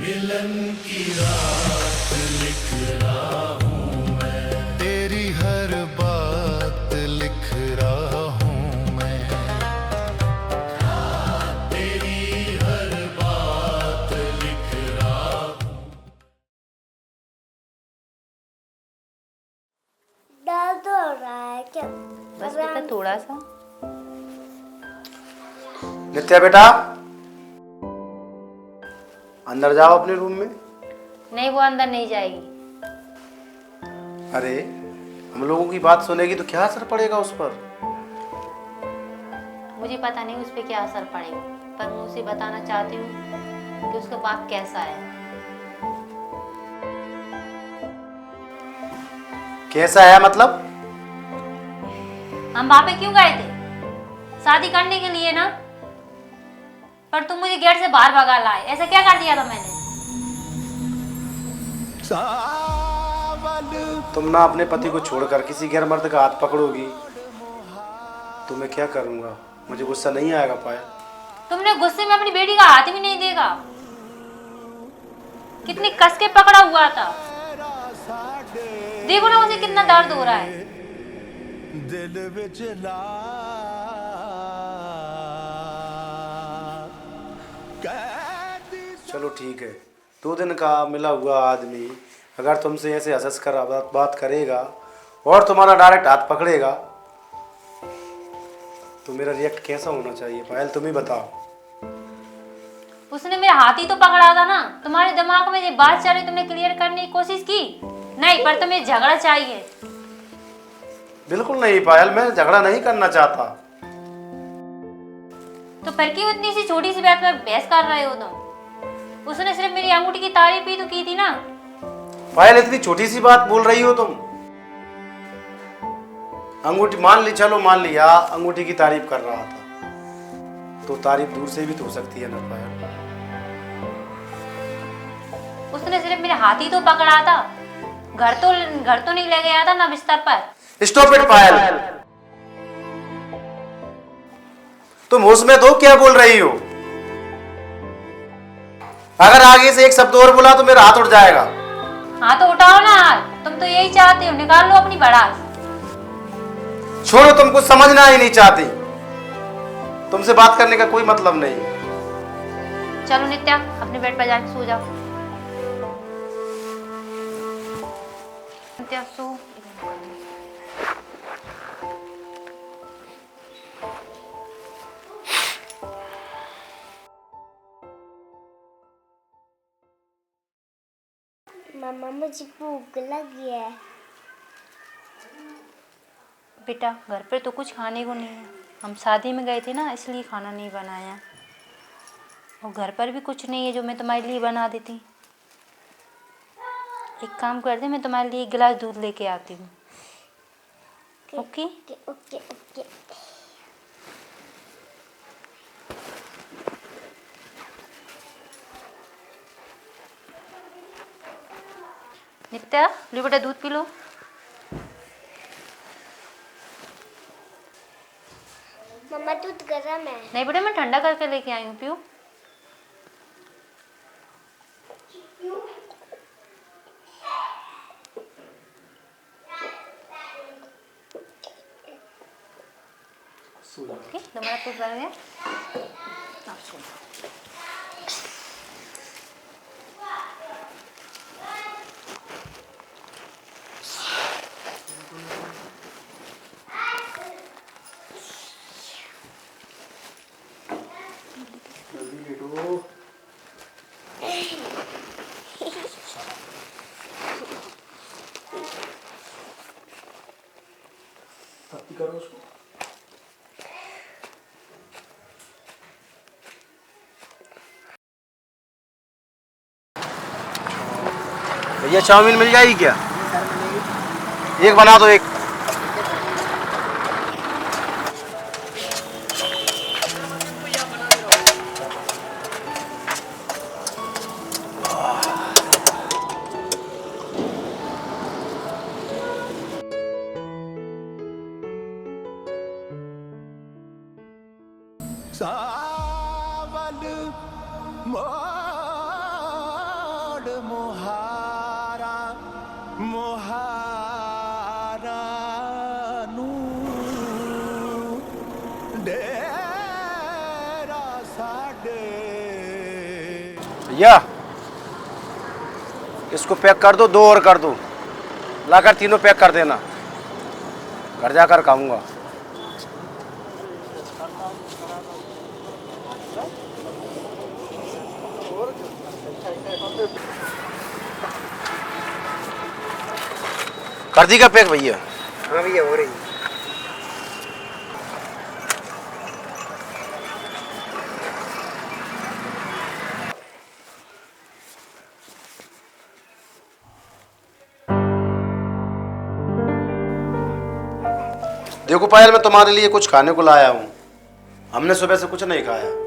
मिलन की रात लिख रहा हूँ मैं, तेरी हर बात लिख रहा हूँ मैं, तेरी हर बात लिख रहा हूँ। दर्द हो रहा है क्या? बस बेटा थोड़ा सा। नित्या बेटा, अंदर जाओ अपने रूम में। नहीं, वो अंदर नहीं जाएगी। अरे, हम लोगों की बात सुनेगी तो क्या असर पड़ेगा उस पर? मुझे पता नहीं उस पर क्या असर पड़ेगा, पर मैं उसे बताना चाहती हूँ कि उसका बाप कैसा है। कैसा है मतलब? हम वहां पे क्यों गए थे? शादी करने के लिए ना। पर तुम मुझे गेट से बाहर भगा लाए। ऐसा क्या कर दिया था मैंने? तुम ना अपने पति को छोड़कर किसी गैर मर्द का हाथ पकड़ोगी तो मैं क्या करूंगा? मुझे गुस्सा नहीं आएगा पायल? तुमने गुस्से में अपनी बेटी का हाथ भी नहीं देगा। कितनी कस के पकड़ा हुआ था। देखो ना उसे कितना दर्द हो रहा है। दिल विच चलो ठीक है, 2 दिन का मिला हुआ आदमी अगर तुमसे ऐसे हंस कर बात करेगा और तुम्हारा डायरेक्ट हाथ पकड़ेगा तो मेरा रिएक्ट कैसा होना चाहिए पायल, तुम ही बताओ। उसने मेरा हाथ ही तो पकड़ा था ना। तुम्हारे दिमाग में ये बात चल रही, तुमने क्लियर करने की कोशिश की नहीं, पर तुम्हें झगड़ा चाहिए। बिल्कुल नहीं पायल, मैं झगड़ा नहीं करना चाहता। तो फिर क्यों इतनी सी छोटी सी बात में बहस कर रहे हो तुम? उसने सिर्फ मेरी अंगूठी की तारीफ ही तो की थी ना। पायल, इतनी छोटी सी बात बोल रही हो तुम? अंगूठी मान ली, चलो मान लिया अंगूठी की तारीफ कर रहा था, तो तारीफ दूर से भी तो हो सकती है ना पायल। उसने सिर्फ मेरे हाथ ही तो पकड़ा था। घर तो नहीं ले गया था ना बिस्तर पर। स्टॉप इट पायल, तुम होश में तो क्या बोल रही हो? अगर आगे से एक शब्द और बोला तो मेरा हाथ उठ जाएगा। हाँ तो उठाओ ना हाथ। तुम तो यही चाहते हो, निकाल लो अपनी भड़ास। छोड़ो, तुम कुछ समझना ही नहीं चाहती। तुमसे बात करने का कोई मतलब नहीं। चलो नित्या, अपने बेड पर जाके सो जाओ। नित्या सो। मम्मा मुझे भूख लगी है। बेटा घर पे तो कुछ खाने को नहीं है। हम शादी में गए थे ना, इसलिए खाना नहीं बनाया। और घर पर भी कुछ नहीं है जो मैं तुम्हारे लिए बना देती। एक काम करते, मैं तुम्हारे लिए 1 गिलास दूध लेके आती हूँ। Okay? Okay okay okay. Nitya लो बेटा, दूध पी लो। मम्मा दूध गरम है। नहीं बेटा, मैं ठंडा करके लेके आई हूँ, पियो। ओके, तुम्हारा दूध बन गया। अब सो जाओ। करो उसको। भैया चाउमीन मिल जाएगी क्या? एक बना दो, एक। सावल साड़ मोहारा मोहारा नू डेरा साडे। भैया इसको पैक कर दो, 2 और कर दो, लाकर तीनों पैक कर देना, घर जाकर खाऊंगा। कर दी का पैक भैया? हाँ भैया हो रही है। देखो पायल, मैं तुम्हारे लिए कुछ खाने को लाया हूँ। हमने सुबह से कुछ नहीं खाया।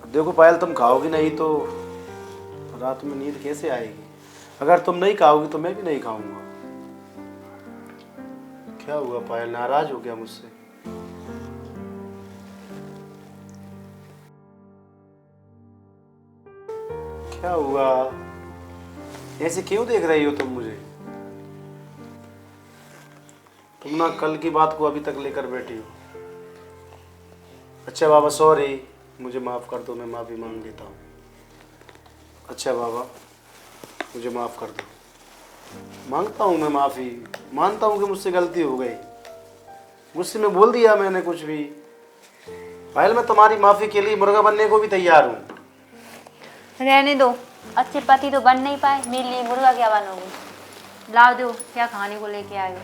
देखो पायल, तुम खाओगी नहीं तो रात में नींद कैसे आएगी? अगर तुम नहीं खाओगी तो मैं भी नहीं खाऊंगा। क्या हुआ पायल, नाराज हो गया मुझसे? क्या हुआ, ऐसे क्यों देख रही हो तुम मुझे? तुम ना कल की बात को अभी तक लेकर बैठी हो। अच्छा बाबा सॉरी, मुझे माफ़ कर दो, मैं माफ़ी मांग लेता हूँ। अच्छा बाबा मुझे माफ़ कर दो। मांगता हूँ मैं माफ़ी, मानता हूँ कि मुझसे गलती हो गई, मुझसे मैं बोल दिया मैंने कुछ भी। पायल मैं तुम्हारी माफ़ी के लिए मुर्गा बनने को भी तैयार हूँ। रहने दो, अच्छे पति तो बन नहीं पाए, मेरे लिए मुर्गा क्या बनोगे? लाओ दो, क्या खाने को लेके आए हो?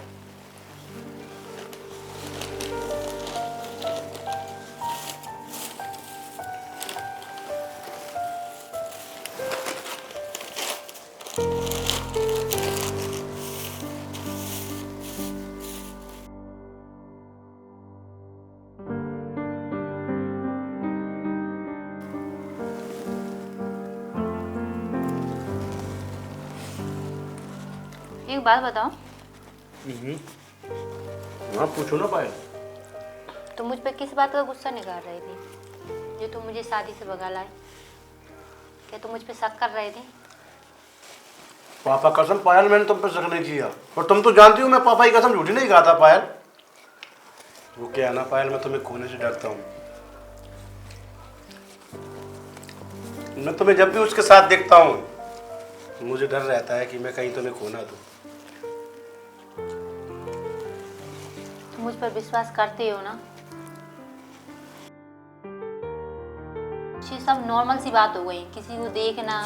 एक बात बताओ, हाँ पूछो ना पायल। तुम मुझ पे किस बात का गुस्सा निकाल रही थी जो तुम मुझे शादी से भगा लाए? क्या तुम मुझ पे शक कर रहे थे? पापा कसम पायल, मैंने तुम पे शक नहीं किया, और तुम तो जानती हो मैं पापा की कसम झूठी नहीं खाता पायल। वो क्या है ना पायल, मैं तुम्हें खोने से डरता हूँ। मैं तुम्हें जब भी उसके साथ देखता हूँ मुझे डर रहता है कि मैं कहीं तुम्हें खो ना दूँ। तुम मुझ पर विश्वास करते हो ना? ये सब नॉर्मल सी बात हो गई, किसी को देखना,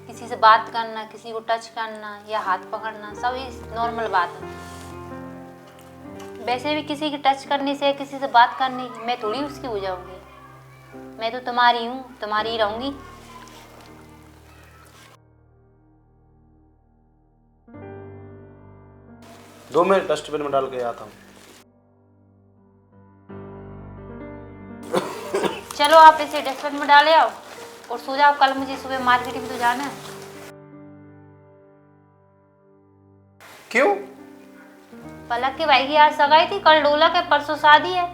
किसी से बात करना, किसी को टच करना या हाथ पकड़ना, सब ये नॉर्मल बात है। वैसे भी किसी की टच करने से, किसी से बात करने की मैं थोड़ी उसकी हो जाऊंगी। मैं तो तुम्हारी हूँ, तुम्हारी ही रहूंगी। दो मैं डस्टबिन में डाल के आता हूँ। चलो आप इसे डस्टबिन में डाले आओ और सो जाओ, कल मुझे सुबह मार्केट में तो जाना है। क्यों? पलक के भाई की आज सगाई थी, कल ढोलक है, परसों शादी है।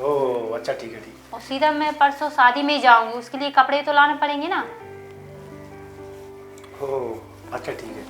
ओह अच्छा ठीक है ठीक। और सीधा मैं परसों शादी में ही जाऊंगी, उसके लिए कपड़े तो लाने पड़ेंगे ना। ओह अच्छा ठीक है।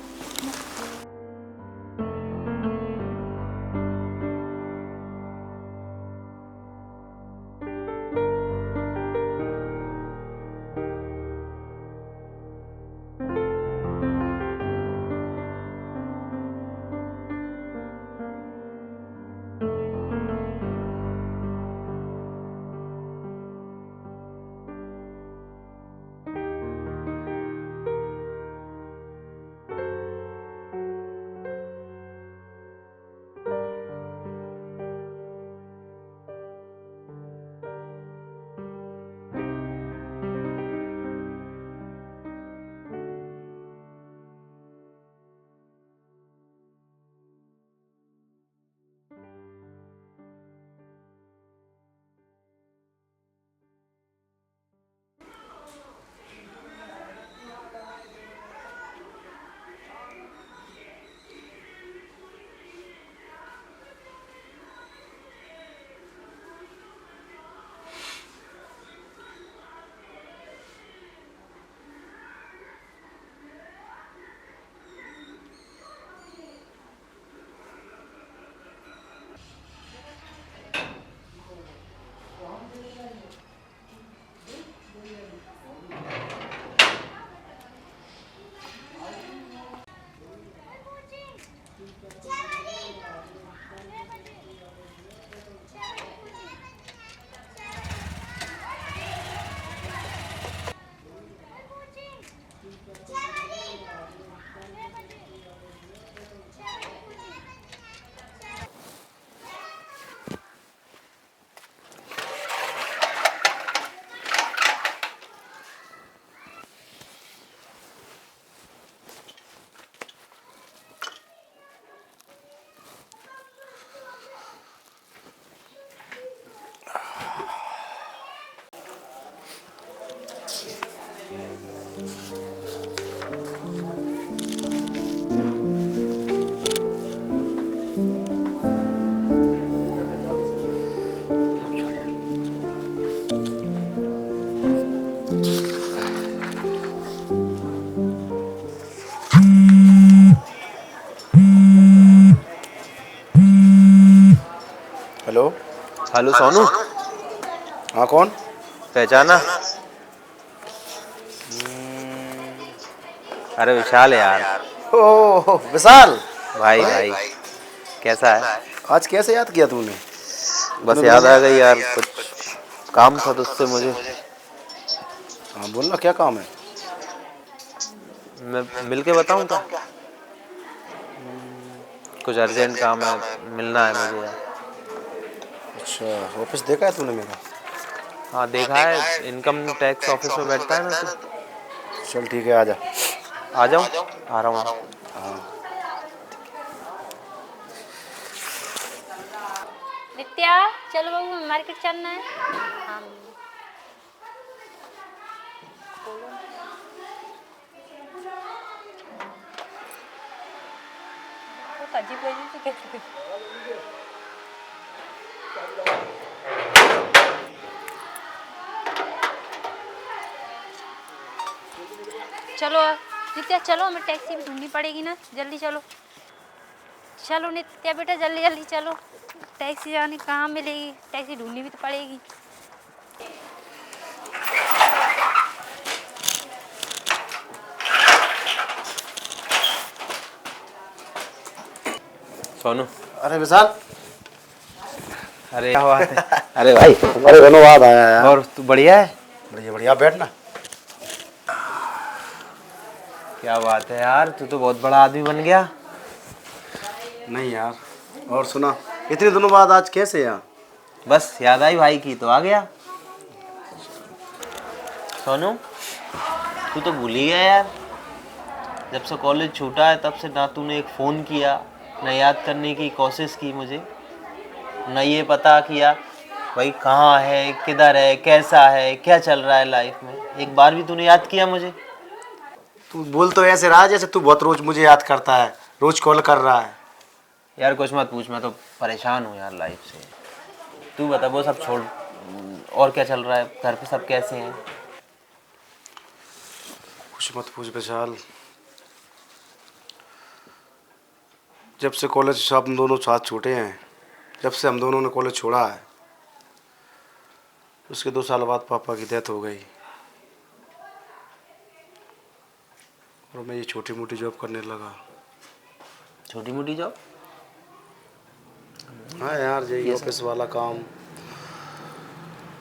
हेलो। हेलो सोनू, हाँ कौन? पहचाना? अरे विशाल है यार। ओह विशाल। भाई भाई, कैसा है? आज कैसे याद किया तूने? बस इतने याद दिनों आ बाद? गई यार, कुछ काम था तुझसे मुझे। हाँ बोलना, क्या काम है? मैं मिल के बताऊँ क्या? कुछ अर्जेंट काम है, मिलना है मुझे यार। अच्छा, ऑफिस देखा है तूने मेरा? हाँ देखा है, इनकम टैक्स ऑफिस में बैठता है ना तू? चल ठीक है, आ जा। आ जाऊँ? आ रहा हूँ। नित्या चलो बाबू, मार्केट चलना है। हाँ तो अजीब अजीब से कैसे। चलो नित्या चलो, हमें टैक्सी भी ढूंढनी पड़ेगी ना, जल्दी चलो। चलो नित्या बेटा जल्दी जल्दी चलो, टैक्सी जाने कहाँ मिलेगी, टैक्सी ढूंढनी भी तो पड़ेगी। सोनू, अरे विशाल। अरे क्या बात है? अरे भाई, तुम्हारे दिनों बाद आया यार। और तू बढ़िया है? बढ़िया बढ़िया, बैठ ना। क्या बात है यार, तू तो बहुत बड़ा आदमी बन गया। नहीं यार, और सुना, इतने दिनों बाद आज कैसे यहाँ? बस याद आई भाई की तो आ गया। सोनू, तू तो भूल ही गया यार। जब से कॉलेज छूटा है तब से ना तूने एक फ़ोन किया, ना याद करने की कोशिश की मुझे, ना ये पता किया भाई कहाँ है, किधर है, कैसा है, क्या चल रहा है लाइफ में। एक बार भी तूने याद किया मुझे? तू बोल तो ऐसे रहा जैसे तू बहुत रोज मुझे याद करता है, रोज कॉल कर रहा है। यार कुछ मत पूछ, मैं तो परेशान हूँ यार लाइफ से। तू बता, वो सब छोड़, और क्या चल रहा है, घर पे सब कैसे हैं? कुछ मत पूछ विशाल, जब से कॉलेज हम दोनों साथ छूटे हैं, जब से हम दोनों ने कॉलेज छोड़ा है, उसके 2 साल बाद पापा की डेथ हो गई और मैं ये छोटी मोटी जॉब करने लगा। छोटी मोटी जॉब? हाँ यार, यही ऑफिस वाला काम।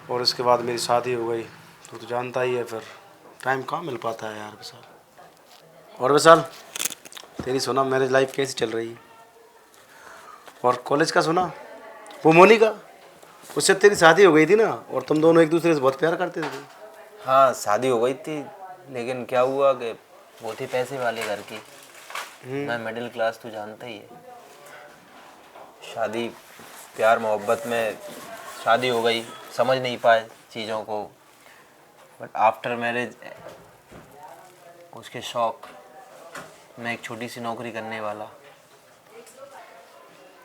और इसके बाद मेरी शादी हो गई, तो जानता ही है, फिर टाइम कहाँ मिल पाता है यार विशाल। और विशाल, तेरी सुना मैरिज लाइफ कैसी चल रही है? और कॉलेज का सुना, वो मोनिका, उससे तेरी शादी हो गई थी ना, और तुम दोनों एक दूसरे से बहुत प्यार करते थे। हाँ शादी हो गई थी, लेकिन क्या हुआ कि वो थी पैसे वाले घर की, मैं मिडिल क्लास, तू जानता ही है। शादी, प्यार मोहब्बत में शादी हो गई, समझ नहीं पाए चीज़ों को। बट आफ्टर मैरिज उसके शौक, मैं एक छोटी सी नौकरी करने वाला,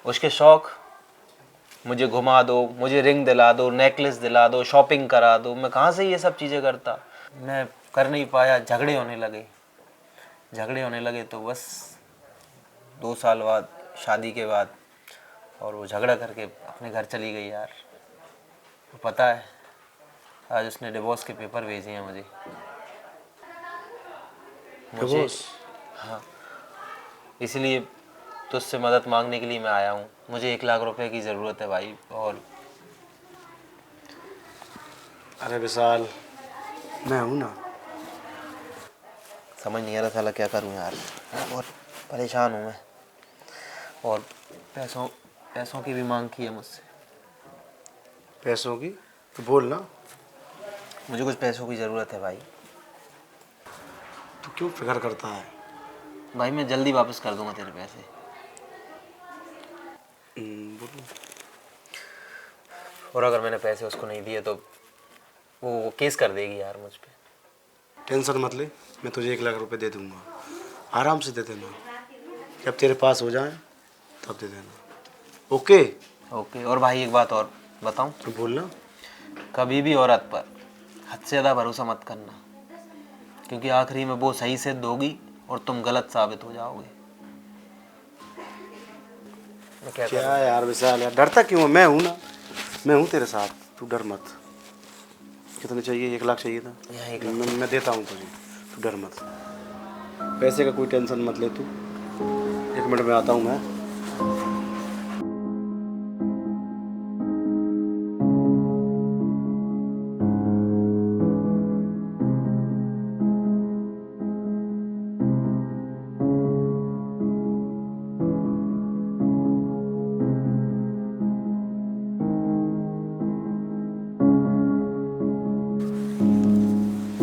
उसके शौक, मुझे घुमा दो, मुझे रिंग दिला दो, नेकलेस दिला दो, शॉपिंग करा दो। मैं कहाँ से ये सब चीज़ें करता, मैं कर नहीं पाया। झगड़े होने लगे तो बस 2 साल बाद, शादी के बाद, और वो झगड़ा करके अपने घर चली गई यार। पता है, आज उसने डिवोर्स के पेपर भेजे हैं मुझे। डिवोर्स? हाँ, इसलिए तुझसे मदद मांगने के लिए मैं आया हूँ। मुझे 1 लाख रुपए की ज़रूरत है भाई। और अरे विशाल, मैं हूँ ना। समझ नहीं आ रहा साला क्या करूँ यार, बहुत परेशान हूँ मैं। और पैसों की भी मांग की है मुझसे। पैसों की तो बोल ना। मुझे कुछ पैसों की ज़रूरत है भाई। तू क्यों फिक्र करता है? भाई मैं जल्दी वापस कर दूंगा तेरे पैसे। बोलो। और अगर मैंने पैसे उसको नहीं दिए तो वो केस कर देगी यार मुझ पे। टेंशन मत ले, मैं तुझे 1 लाख रुपए दे दूंगा, आराम से दे देना। जब तेरे पास हो जाए तब दे देना। ओके? ओके। और भाई एक बात और बताऊं, तो बोलना। कभी भी औरत पर हद से ज़्यादा भरोसा मत करना, क्योंकि आखिरी में वो सही से दोगी और तुम गलत साबित हो जाओगे। मैं क्या क्या यार विशाल यार, डरता क्यों है? मैं हूं ना, मैं हूं तेरे साथ, तू डर मत। कितने चाहिए? 1 लाख चाहिए था। यहाँ 1 लाख। मैं देता हूँ तुझे, तू डर मत। पैसे का कोई टेंशन मत ले तू। 1 मिनट में आता हूँ मैं।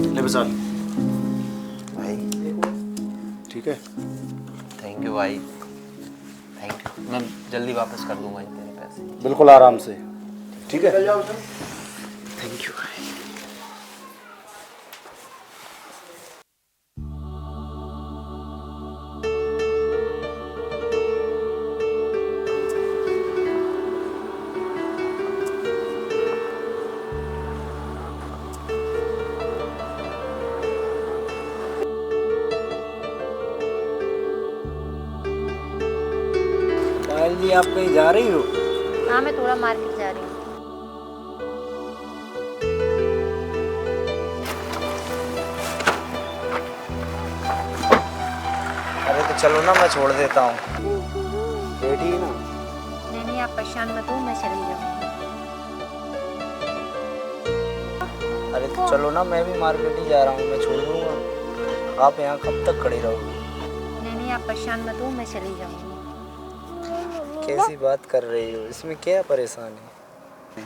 ले विशाल, भाई ठीक है? थैंक यू भाई, थैंक यू। मैं जल्दी वापस कर दूंगा ये तेरे पैसे। बिल्कुल आराम से, ठीक है? थैंक यू भाई। पायल जी, आप कहीं जा रही हो? हाँ, मैं थोड़ा मार्केट जा रही हूँ। अरे तो चलो ना, मैं छोड़ देता हूँ। बैठी ना। नहीं, आप परेशान मत हो, मैं चली जाऊँगी। अरे तो चलो ना, मैं भी मार्केट ही जा रहा हूँ, मैं छोड़ दूंगा। आप यहाँ कब तक खड़ी रहोगी? नहीं, आप परेशान मत हो, मैं चली जाऊँगी। कैसी बात कर रही हो? इसमें क्या परेशानी है?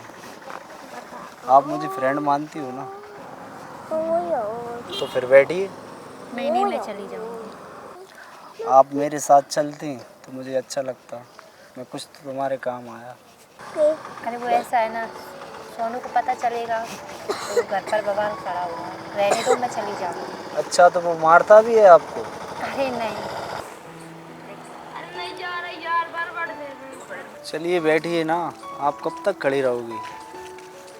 आप मुझे फ्रेंड मानती हो ना? तो फिर बैठिए। नहीं, मैं चली जाऊँगी। आप मेरे साथ चलती तो मुझे अच्छा लगता, मैं कुछ तो तुम्हारे काम आया। अरे वो ऐसा है ना, सोनू को पता चलेगा तो घर पर बवाल खड़ा हुआ है। रहने दो, मैं चली जाऊँगी। अच्छा, तो वो मारता भी है आपको? अरे नहीं। चलिए बैठिए ना, आप कब तक खड़ी रहोगी?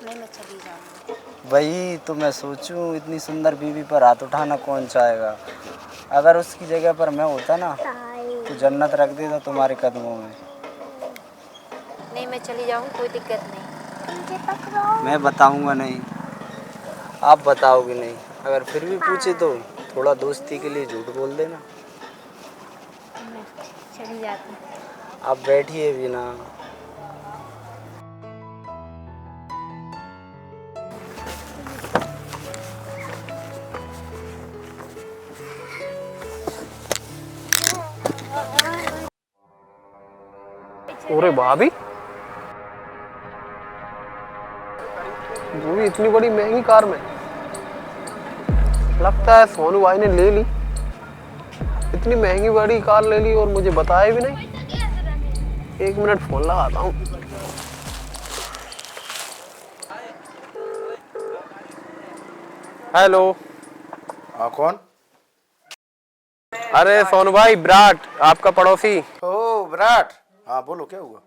नहीं, मैं चली जाऊँगी। वही तो मैं सोचूं, इतनी सुंदर बीवी पर हाथ उठाना कौन चाहेगा। अगर उसकी जगह पर मैं होता ना तो जन्नत रख देता तुम्हारे कदमों में। नहीं, मैं चली जाऊँगी, कोई दिक्कत नहीं। मैं बताऊंगा नहीं, आप बताओगे नहीं। अगर फिर भी पूछे तो थोड़ा दोस्ती के लिए झूठ बोल देना। मैं चली जाती हूँ। आप बैठिए भी ना। अरे भाभी, वो भी इतनी बड़ी महंगी कार में। लगता है सोनू भाई ने ले ली, इतनी महंगी बड़ी कार ले ली और मुझे बताया भी नहीं। 1 मिनट फोन लगाता हूँ। हेलो। हाँ, कौन? अरे सोनू भाई, विराट आपका पड़ोसी। ओ विराट, हाँ बोलो, क्या हुआ?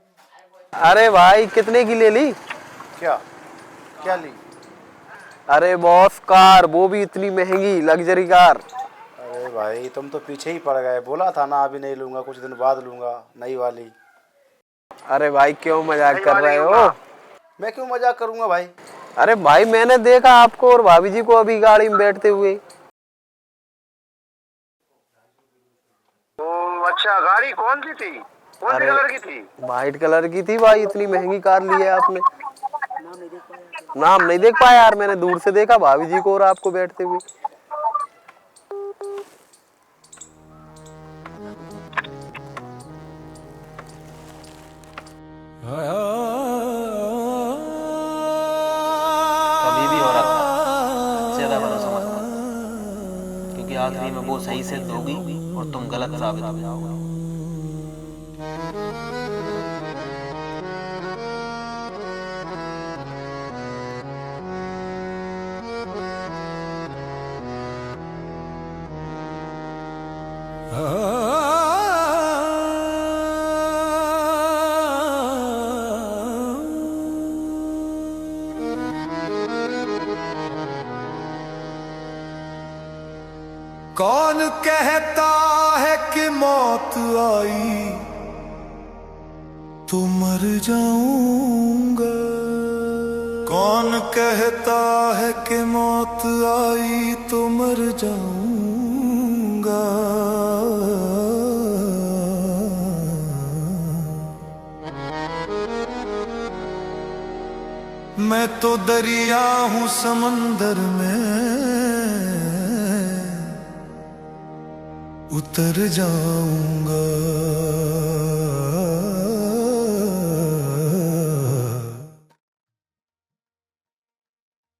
अरे भाई, कितने की ले ली? क्या क्या ली? अरे बॉस, कार, वो भी इतनी महंगी लग्जरी कार। अरे भाई, तुम तो पीछे ही पड़ गए। बोला था ना अभी नहीं लूंगा, कुछ दिन बाद लूंगा नई वाली। अरे भाई, क्यों मजाक कर रहे हो? मैं क्यों मजाक करूंगा भाई? अरे भाई, मैंने देखा आपको और भाभी जी को अभी गाड़ी में बैठते हुए। अच्छा, गाड़ी कौन सी थी? कौन सी कलर की थी? वाइट कलर की थी भाई। इतनी महंगी कार ली है आपने। नाम नहीं देख पाया यार, मैंने दूर से देखा भाभी जी को और आपको बैठते हुए। कभी भी औरत पर हद से ज़्यादा भरोसा मत करना, क्योंकि आखिरी में वो सही से दोगी और तुम गलत साबित हो जाओगे। कौन कहता है कि मौत आई तो मर जाऊंगा। कौन कहता है कि मौत आई तो मर जाऊंगा। मैं तो दरिया हूँ समंदर में उतर जाऊंगा।